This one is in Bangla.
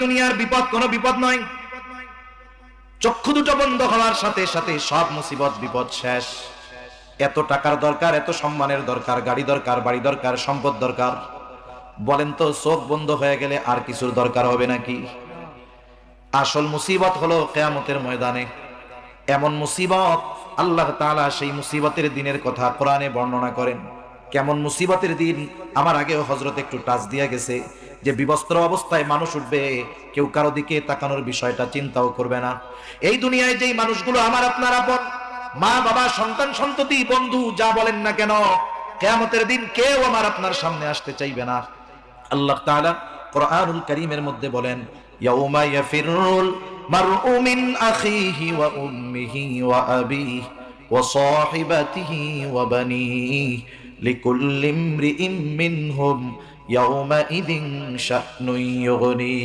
দুনিয়ার বিপদ কোনো বিপদ নয়। চক্ষু দুটো বন্ধ হওয়ার সাথে সাথে সব মুসিবত বিপদ শেষ। এত টাকার দরকার, এত সম্মানের দরকার, গাড়ি দরকার, বাড়ি দরকার, সম্পদ দরকার, বলেন তো চোখ বন্ধ হয়ে গেলে আর কিছুর দরকার হবে নাকি? আসল মুসিবত হলো কিয়ামতের ময়দানে। এমন মুসিবত, আল্লাহ তাআলা সেই মুসিবতের দিনের কথা কোরআনে বর্ণনা করেন। কেমন মুসিবতের দিন? আমার আগেও হযরত একটু টাচ দিয়া গেছে যে বিবস্ত্র অবস্থায় মানুষ উঠবে, কেউ কারো দিকে তাকানোর বিষয়টা চিন্তাও করবে না। এই দুনিয়ায় যেই মানুষগুলো আমার আপনার আপন, মা বাবা, সন্তান সন্ততি, বন্ধু, যা বলেন না কেন, কিয়ামতের দিন কেউ আমার আপনার সামনে আসতে চাইবে না। আল্লাহ তাআলা কোরআনুল কারীমের মধ্যে বলেন, ইয়াউমা ইয়াফিরুল মারউ মিন আখিহি ওয়া উম্মিহি ওয়া আবিহি ওয়া সাহিবাতিহি ওয়া বানিহি লিকুল্লি ইমরিইম মিনহুম ইয়াউমা ইযিন শা'নুন ইউগনি।